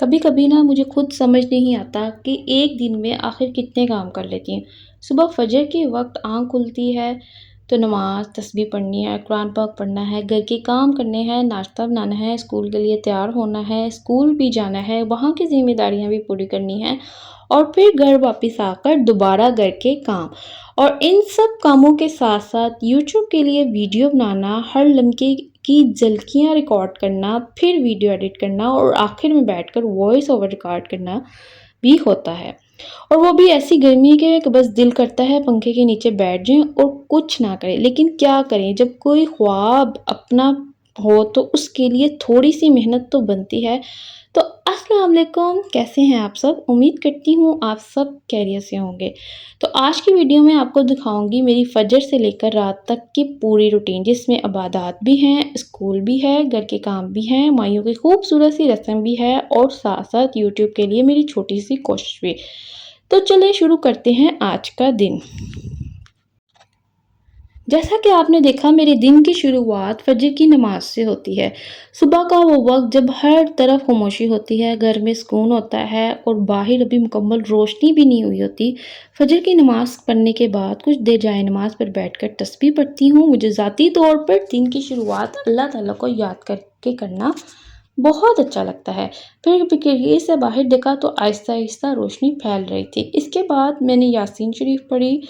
कभी कभी ना मुझे खुद समझ नहीं आता कि एक दिन में आखिर कितने काम कर लेती हूँ। सुबह फजर के वक्त आँख खुलती है तो नमाज तस्बीह पढ़नी है, कुरान पाक पढ़ना है, घर के काम करने हैं, नाश्ता बनाना है, स्कूल के लिए तैयार होना है, स्कूल भी जाना है, वहाँ की जिम्मेदारियाँ भी पूरी करनी है और फिर घर वापस आकर दोबारा घर के काम। और इन सब कामों के साथ साथ यूट्यूब के लिए वीडियो बनाना, हर लम्हे की झलकियाँ रिकॉर्ड करना, फिर वीडियो एडिट करना और आखिर में बैठकर वॉइस ओवर रिकॉर्ड करना भी होता है। और वो भी ऐसी गर्मी के कि बस दिल करता है पंखे के नीचे बैठ जाएं और कुछ ना करें। लेकिन क्या करें, जब कोई ख्वाब अपना हो तो उसके लिए थोड़ी सी मेहनत तो बनती है। तो अस्सलाम वालेकुम, कैसे हैं आप सब? उम्मीद करती हूँ आप सब खैरियत से होंगे। तो आज की वीडियो में आपको दिखाऊंगी मेरी फजर से लेकर रात तक की पूरी रूटीन, जिसमें इबादत भी हैं, स्कूल भी है, घर के काम भी हैं, माइयों की खूबसूरत सी रस्म भी है और साथ साथ यूट्यूब के लिए मेरी छोटी सी कोशिश भी। तो चलिए शुरू करते हैं आज का दिन। जैसा कि आपने देखा, मेरे दिन की शुरुआत फजर की नमाज से होती है। सुबह का वो वक्त जब हर तरफ खामोशी होती है, घर में सुकून होता है और बाहर अभी मुकम्मल रोशनी भी नहीं हुई होती। फजर की नमाज पढ़ने के बाद कुछ देर जाए नमाज पर बैठकर तस्बीह पढ़ती हूँ। मुझे ज़ाती तौर पर दिन की शुरुआत अल्लाह ताला को याद करके करना बहुत अच्छा लगता है। फिर खिड़की से बाहर देखा तो आहिस्ता आहिस्ता रोशनी फैल रही थी। इसके बाद मैंने यासीन शरीफ पढ़ी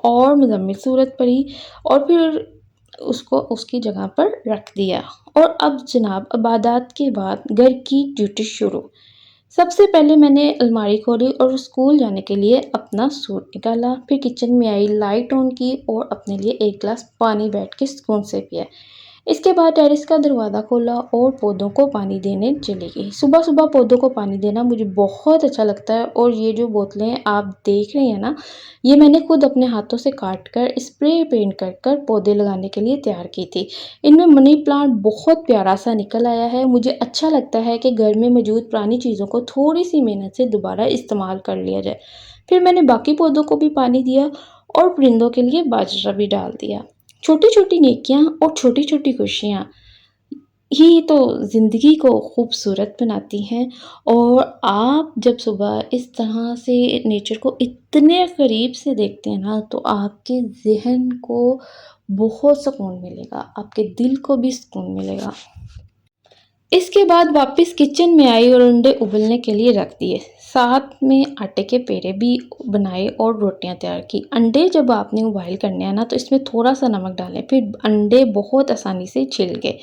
और मुज़म्मिल सूरत पढ़ी और फिर उसको उसकी जगह पर रख दिया। और अब जनाब इबादत के बाद घर की ड्यूटी शुरू। सबसे पहले मैंने अलमारी खोली और स्कूल जाने के लिए अपना सूट निकाला। फिर किचन में आई, लाइट ऑन की और अपने लिए एक गिलास पानी बैठ के सुकून से पिया। इसके बाद टेरेस का दरवाज़ा खोला और पौधों को पानी देने चली गई। सुबह सुबह पौधों को पानी देना मुझे बहुत अच्छा लगता है। और ये जो बोतलें आप देख रहे हैं ना, ये मैंने खुद अपने हाथों से काट कर स्प्रे पेंट कर कर पौधे लगाने के लिए तैयार की थी। इनमें मनी प्लांट बहुत प्यारा सा निकल आया है। मुझे अच्छा लगता है कि घर में मौजूद पुरानी चीज़ों को थोड़ी सी मेहनत से दोबारा इस्तेमाल कर लिया जाए। फिर मैंने बाकी पौधों को भी पानी दिया और परिंदों के लिए बाजरा भी डाल दिया। छोटी छोटी नेकियां और छोटी छोटी खुशियां ही तो ज़िंदगी को खूबसूरत बनाती हैं। और आप जब सुबह इस तरह से नेचर को इतने करीब से देखते हैं ना, तो आपके ज़हन को बहुत सुकून मिलेगा, आपके दिल को भी सुकून मिलेगा। इसके बाद वापस किचन में आई और अंडे उबलने के लिए रख दिए। साथ में आटे के पेड़े भी बनाए और रोटियां तैयार की। अंडे जब आपने उबाइल करने हैं ना, तो इसमें थोड़ा सा नमक डालें, फिर अंडे बहुत आसानी से छिल गए।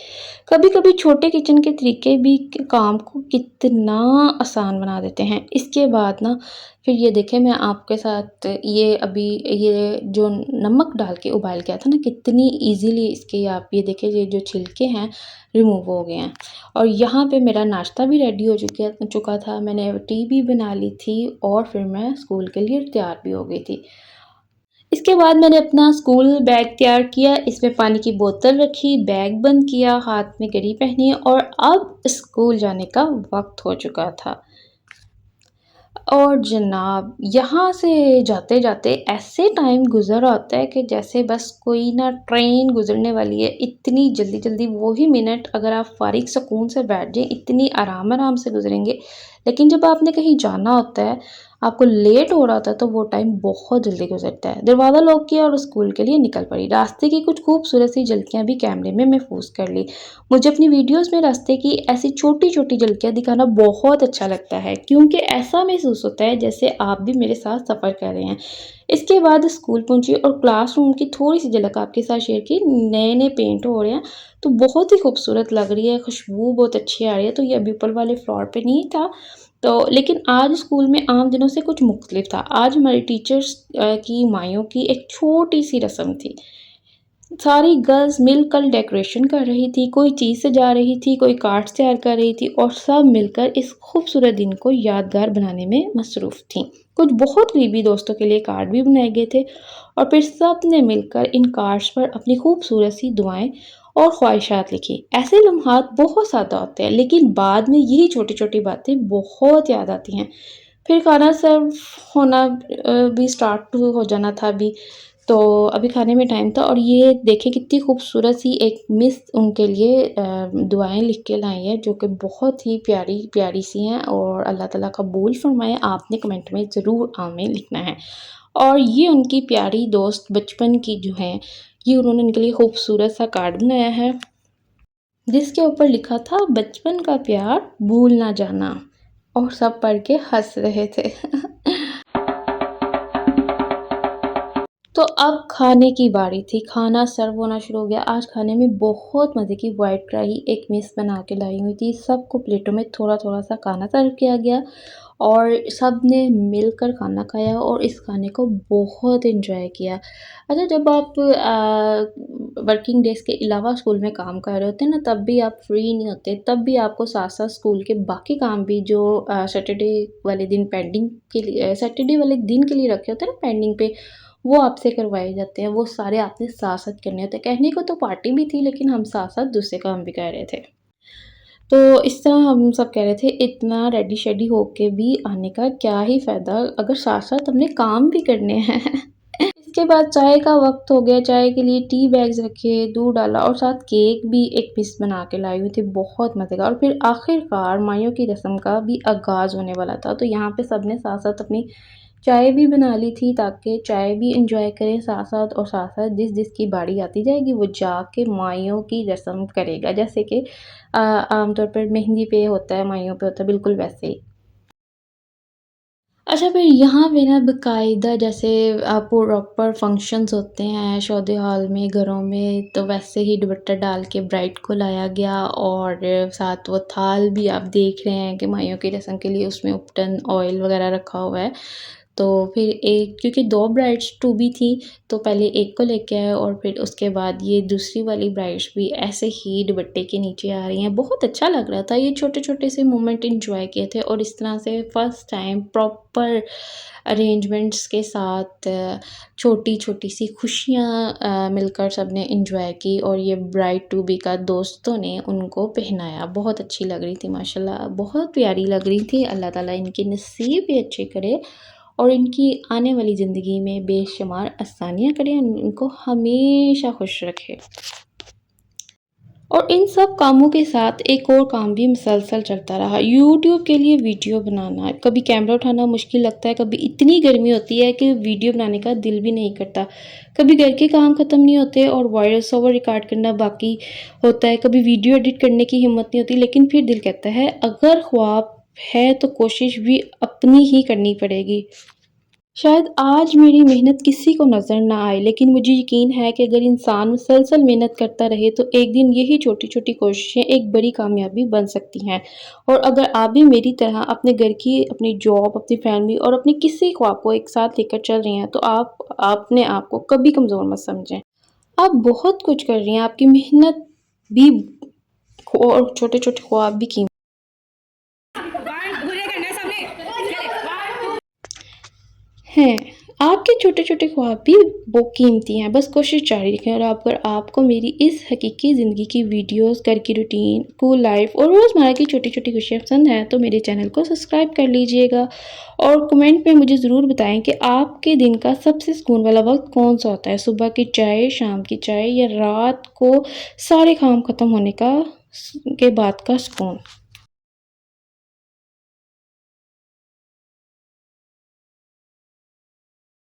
कभी कभी छोटे किचन के तरीके भी काम को कितना आसान बना देते हैं। इसके बाद ना फिर ये देखें, मैं आपके साथ ये अभी ये जो नमक डाल के उबाइल किया था ना, कितनी इजीली इसके आप ये देखें, ये जो छिलके हैं रिमूव हो गए हैं। और यहाँ पे मेरा नाश्ता भी रेडी हो चुका था। मैंने टी भी बना ली थी और फिर मैं स्कूल के लिए तैयार भी हो गई थी। इसके बाद मैंने अपना स्कूल बैग तैयार किया, इसमें पानी की बोतल रखी, बैग बंद किया, हाथ में घड़ी पहनी और अब स्कूल जाने का वक्त हो चुका था। और जनाब यहाँ से जाते जाते ऐसे टाइम गुज़र आता है कि जैसे बस कोई ना ट्रेन गुज़रने वाली है। इतनी जल्दी जल्दी वही मिनट अगर आप फारिग सुकून से बैठ जाएं, इतनी आराम आराम से गुजरेंगे। लेकिन जब आपने कहीं जाना होता है, आपको लेट हो रहा था, तो वो टाइम बहुत जल्दी गुजरता है। दरवाज़ा लॉक किया और स्कूल के लिए निकल पड़ी। रास्ते की कुछ खूबसूरत सी झलकियाँ भी कैमरे में महफूज कर ली। मुझे अपनी वीडियोस में रास्ते की ऐसी छोटी छोटी झलकियाँ दिखाना बहुत अच्छा लगता है, क्योंकि ऐसा महसूस होता है जैसे आप भी मेरे साथ सफ़र कर रहे हैं। इसके बाद स्कूल पहुंची और क्लासरूम की थोड़ी सी झलक आपके साथ शेयर की। नए नए पेंट हो रहे हैं तो बहुत ही खूबसूरत लग रही है, खुशबू बहुत अच्छी आ रही है। तो ये अभी ऊपर वाले फ्लोर पे नहीं था, तो लेकिन आज स्कूल में आम दिनों से कुछ मुख्तलिफ था। आज हमारी टीचर्स की माइयों की एक छोटी सी रस्म थी। सारी गर्ल्स मिलकर डेकोरेशन कर रही थी, कोई चीज़ सजा रही थी, कोई कार्ड्स तैयार कर रही थी और सब मिलकर इस खूबसूरत दिन को यादगार बनाने में मसरूफ़ थीं। कुछ बहुत करीबी दोस्तों के लिए कार्ड भी बनाए गए थे और फिर सब ने मिलकर इन कार्ड्स पर अपनी खूबसूरत सी दुआएं और ख्वाहिशात लिखी। ऐसे लम्हात बहुत सादा होते हैं, लेकिन बाद में यही छोटी छोटी बातें बहुत याद आती हैं। फिर खाना सर्व होना भी स्टार्ट हो जाना था अभी। तो अभी खाने में टाइम था और ये देखिए कितनी खूबसूरत सी एक मिस उनके लिए दुआएँ लिख के लाई हैं, जो कि बहुत ही प्यारी-प्यारी सी हैं और अल्लाह ताला कबूल फ़रमाए। आपने कमेंट में ज़रूर आमीन लिखना है। और ये उनकी प्यारी दोस्त बचपन की जो हैं, ये उन्होंने उनके लिए खूबसूरत सा कार्ड बनाया है, जिसके ऊपर लिखा था बचपन का प्यार भूल ना जाना, और सब पढ़ के हँस रहे थे। तो अब खाने की बारी थी, खाना सर्व होना शुरू हो गया। आज खाने में बहुत मज़े की व्हाइट कढ़ाई एक मिस बना के लाई हुई थी। सबको प्लेटों में थोड़ा-थोड़ा सा खाना सर्व किया गया और सबने मिलकर खाना खाया और इस खाने को बहुत एन्जॉय किया। अच्छा, जब आप वर्किंग डेज़ के अलावा स्कूल में काम कर रहे होते हैं ना, तब भी आप फ्री नहीं होते, तब भी आपको साथ-साथ स्कूल के बाकी काम भी जो सैटरडे वाले दिन पेंडिंग के लिए सैटरडे वाले दिन के लिए रखे होते हैं ना पेंडिंग पे, वो आपसे करवाए जाते हैं, वो सारे आपने साथ-साथ करने होते हैं। कहने को तो पार्टी भी थी, लेकिन हम साथ-साथ दूसरे काम भी कर रहे थे। तो इस तरह हम सब कह रहे थे इतना रेडी-शेडी होके भी आने का क्या ही फ़ायदा अगर साथ-साथ हमने काम भी करने हैं। इसके बाद चाय का वक़्त हो गया, चाय के लिए टी बैग्स रखे, दूध डाला और साथ केक भी एक पीस बना के लाई हुई थी, बहुत मज़े का। और फिर आखिरकार माइयों की रस्म का भी आगाज़ होने वाला था, तो यहाँ पे सबने साथ-साथ अपनी चाय भी बना ली थी ताकि चाय भी एन्जॉय करें साथ-साथ, और साथ-साथ जिसकी बारी आती जाएगी वो जाके माइयों की रस्म करेगा। जैसे कि आम तौर पर मेहंदी पे होता है, माइयों पे होता है, बिल्कुल वैसे ही। अच्छा, फिर यहाँ पे ना बाकायदा जैसे प्रॉपर फंक्शंस होते हैं शादी हॉल में, घरों में, तो वैसे ही दुपट्टा डाल के ब्राइड को लाया गया और साथ वो थाल भी आप देख रहे हैं कि माइयों की रस्म के लिए उसमें उपटन ऑयल वगैरह रखा हुआ है। तो फिर एक, क्योंकि 2 ब्राइड्स टू बी थी, तो पहले एक को लेके आए और फिर उसके बाद ये दूसरी वाली ब्राइड्स भी ऐसे ही दुपट्टे के नीचे आ रही हैं। बहुत अच्छा लग रहा था, ये छोटे-छोटे से मोमेंट एन्जॉय किए थे और इस तरह से फर्स्ट टाइम प्रॉपर अरेंजमेंट्स के साथ छोटी-छोटी सी खुशियाँ मिलकर सबने एन्जॉय की और ये ब्राइड टू बी का दोस्तों ने उनको पहनाया। बहुत अच्छी लग रही थी माशाल्लाह, बहुत प्यारी लग रही थी। अल्लाह ताला इनके नसीब भी अच्छे करे और इनकी आने वाली ज़िंदगी में बेशुमार आसानियाँ करे, इनको हमेशा खुश रखे। और इन सब कामों के साथ एक और काम भी मुसलसल चलता रहा, यूट्यूब के लिए वीडियो बनाना। कभी कैमरा उठाना मुश्किल लगता है, कभी इतनी गर्मी होती है कि वीडियो बनाने का दिल भी नहीं करता। कभी घर के काम ख़त्म नहीं होते और वॉइस ओवर रिकॉर्ड करना बाकी होता है, कभी वीडियो एडिट करने की हिम्मत नहीं होती, लेकिन फिर दिल कहता है अगर ख्वाब है तो कोशिश भी अपनी ही करनी पड़ेगी। शायद आज मेरी मेहनत किसी को नज़र ना आए, लेकिन मुझे यकीन है कि अगर इंसान मुसलसल मेहनत करता रहे तो एक दिन यही छोटी-छोटी कोशिशें एक बड़ी कामयाबी बन सकती हैं। और अगर आप भी मेरी तरह अपने घर की, अपनी जॉब, अपनी फैमिली और अपने किसी ख्वाब को एक साथ लेकर चल रही हैं, तो आप अपने आप को कभी कमज़ोर मत समझें। आप बहुत कुछ कर रही हैं, आपकी मेहनत भी और छोटे-छोटे ख्वाब भी कीमती हैं। आपके छोटे-छोटे ख्वाब भी वो कीमती हैं, बस कोशिश जारी रखें। और आप, अगर आपको मेरी इस हकीकी ज़िंदगी की वीडियोज़, घर की रूटीन, स्कूल लाइफ़ और रोज़मर्रा की छोटी-छोटी खुशियाँ पसंद हैं, तो मेरे चैनल को सब्सक्राइब कर लीजिएगा और कमेंट में मुझे ज़रूर बताएँ कि आपके दिन का सबसे सुकून वाला वक़्त कौन-सा होता है? सुबह की चाय, शाम की चाय या रात को सारे काम ख़त्म होने का के बाद का सुकून?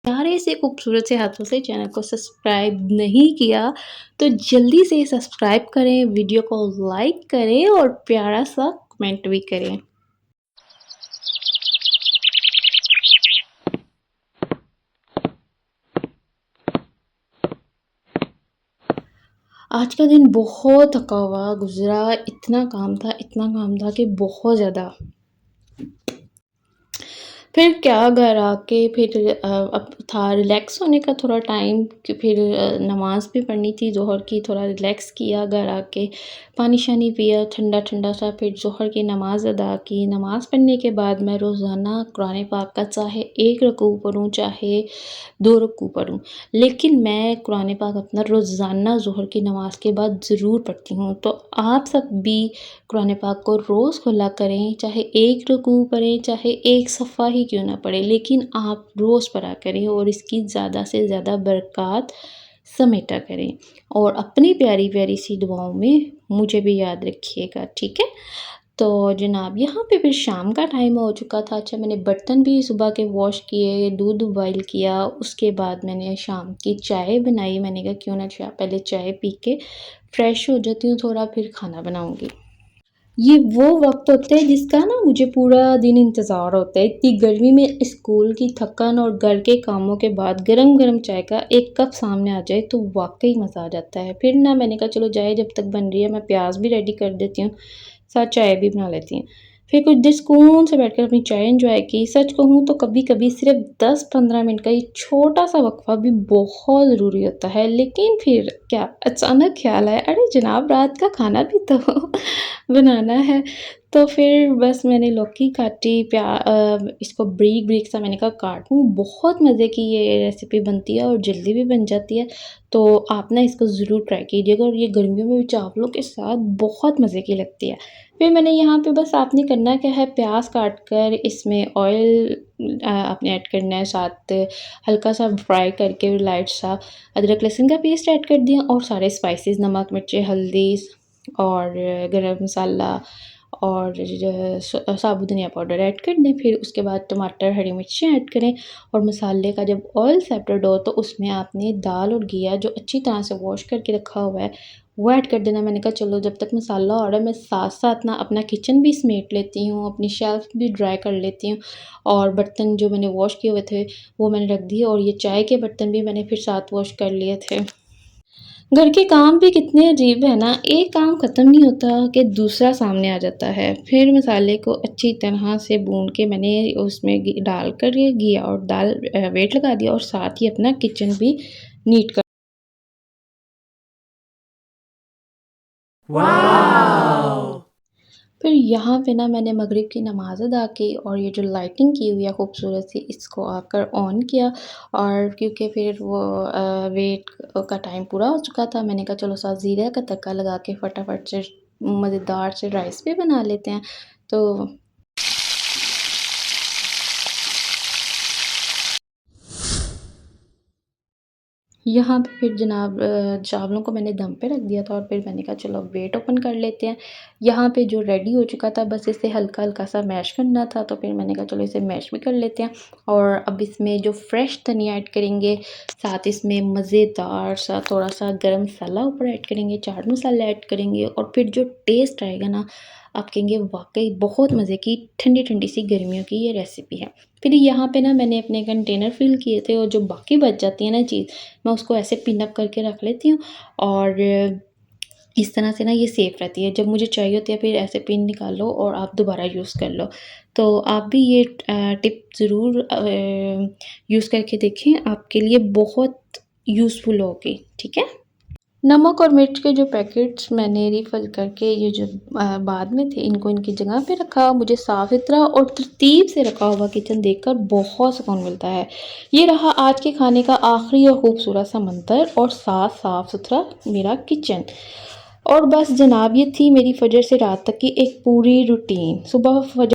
प्यारे से खूबसूरत से हाथों से चैनल को सब्सक्राइब नहीं किया तो जल्दी से सब्सक्राइब करें, वीडियो को लाइक करें और प्यारा सा कमेंट भी करें। आज का दिन बहुत थका हुआ गुज़रा, इतना काम था कि बहुत ज़्यादा। फिर क्या घर आके फिर अब था रिलैक्स होने का थोड़ा टाइम कि फिर नमाज़ भी पढ़नी थी ज़ोहर की, थोड़ा रिलैक्स किया घर आके, पानी-शानी पिया ठंडा-ठंडा सा, फिर ज़ोहर की नमाज़ अदा की। नमाज़ पढ़ने के बाद मैं रोज़ाना कुरान पाक का चाहे 1 रुकू पढूँ, चाहे 2 रुकू पढूँ, लेकिन मैं कुरान पाक अपना रोज़ाना ज़ोहर की नमाज़ के बाद ज़रूर पढ़ती हूँ। तो आप सब भी कुरान पाक को रोज़ खुला करें, चाहे 1 रुकू पढ़ें, चाहे 1 सफ़ा ही ही क्यों ना पड़े, लेकिन आप रोज़ पढ़ा करें और इसकी ज़्यादा से ज़्यादा बरक़ात समेटा करें और अपनी प्यारी-प्यारी सी दुआओं में मुझे भी याद रखिएगा, ठीक है? तो जनाब यहाँ पे फिर शाम का टाइम हो चुका था। अच्छा, मैंने बर्तन भी सुबह के वॉश किए, दूध बॉयल किया, उसके बाद मैंने शाम की चाय बनाई। मैंने कहा क्यों ना पहले चाय पी के फ्रेश हो जाती हूँ थोड़ा, फिर खाना बनाऊँगी। ये वो वक़्त होता है जिसका ना मुझे पूरा दिन इंतज़ार होता है। इतनी गर्मी में स्कूल की थकन और घर के कामों के बाद गरम-गरम चाय का एक कप सामने आ जाए तो वाक़ई मज़ा आ जाता है। फिर ना मैंने कहा चलो चाय जब तक बन रही है मैं प्याज़ भी रेडी कर देती हूँ, साथ चाय भी बना लेती हूँ। फिर कुछ देर सुकून से बैठकर अपनी चाय एन्जॉय की। सच कहूँ तो कभी-कभी सिर्फ़ 10-15 मिनट का ये छोटा-सा वक़फ़ा भी बहुत ज़रूरी होता है। लेकिन फिर क्या अचानक ख़्याल आया, अरे जनाब रात का खाना भी तो बनाना है। तो फिर बस मैंने लौकी काटी, इसको बारीक-बारीक सा मैंने कहा काटूँ। बहुत मज़े की ये रेसिपी बनती है और जल्दी भी बन जाती है। तो आप ना इसको ज़रूर ट्राई कीजिएगा और ये गर्मियों में भी चावलों के साथ बहुत मज़े की लगती है। फिर मैंने यहाँ पे बस आपने करना क्या है, प्याज़ काट कर इसमें ऑयल आपने ऐड करना है, साथ हल्का सा फ्राई करके लाइट सा अदरक लहसुन का पेस्ट ऐड कर दिया और सारे स्पाइसेस नमक, मिर्ची, हल्दी और गरम मसाला और साबुत धनिया पाउडर ऐड कर दें। फिर उसके बाद टमाटर, हरी मिर्ची ऐड करें और मसाले का जब ऑयल सेपरेट हो तो उसमें आपने दाल और घिया जो अच्छी तरह से वॉश करके रखा हुआ है वो ऐड कर देना। मैंने कहा चलो जब तक मसाला हो रहा है मैं साथ-साथ ना अपना किचन भी समेट लेती हूँ, अपनी शेल्फ भी ड्राई कर लेती हूँ और बर्तन जो मैंने वॉश किए हुए थे वो मैंने रख दिए और ये चाय के बर्तन भी मैंने फिर साथ वॉश कर लिए थे। घर के काम भी कितने अजीब है ना, एक काम ख़त्म नहीं होता कि दूसरा सामने आ जाता है। फिर मसाले को अच्छी तरह से भून के मैंने उसमें डालकर ये घिया और दाल वेट लगा दिया और साथ ही अपना किचन भी नीट कर। फिर यहाँ पे ना मैंने मगरिब की नमाज़ अदा की और ये जो लाइटिंग की हुई है खूबसूरत सी इसको आकर ऑन किया और क्योंकि फिर वो वेट का टाइम पूरा हो चुका था, मैंने कहा चलो साथ ज़ीरा का तड़का लगा के फटाफट से मज़ेदार से राइस भी बना लेते हैं। तो यहाँ पे फिर जनाब चावलों को मैंने दम पे रख दिया था और फिर मैंने कहा चलो अब वेट ओपन कर लेते हैं। यहाँ पे जो रेडी हो चुका था बस इसे हल्का-हल्का सा मैश करना था, तो फिर मैंने कहा चलो इसे मैश भी कर लेते हैं और अब इसमें जो फ्रेश धनिया ऐड करेंगे, साथ इसमें मज़ेदार सा थोड़ा-सा गरम मसाला ऊपर ऐड करेंगे, चाट मसाला ऐड करेंगे और फिर जो टेस्ट आएगा ना, आप कहेंगे वाक़ई बहुत मज़े की ठंडी-ठंडी सी गर्मियों की ये रेसिपी है। फिर यहाँ पे ना मैंने अपने कंटेनर फ़िल किए थे और जो बाकी बच जाती है ना चीज़, मैं उसको ऐसे पिन अप करके रख लेती हूँ और इस तरह से ना ये सेफ़ रहती है। जब मुझे चाहिए होती है फिर ऐसे पिन निकालो और आप दोबारा यूज़ कर लो। तो आप भी ये टिप ज़रूर यूज़ करके देखें, आपके लिए बहुत यूज़फुल होगी, ठीक है? नमक और मिर्च के जो पैकेट्स मैंने रिफ़िल करके ये जो बाद में थे इनको इनकी जगह पे रखा। मुझे साफ़-सुथरा और तरतीब से रखा हुआ किचन देखकर बहुत सुकून मिलता है। ये रहा आज के खाने का आखिरी और खूबसूरत सा मंज़र और साफ़-सुथरा मेरा किचन। और बस जनाब ये थी मेरी फ़जर से रात तक की एक पूरी रूटीन। सुबह फ़जर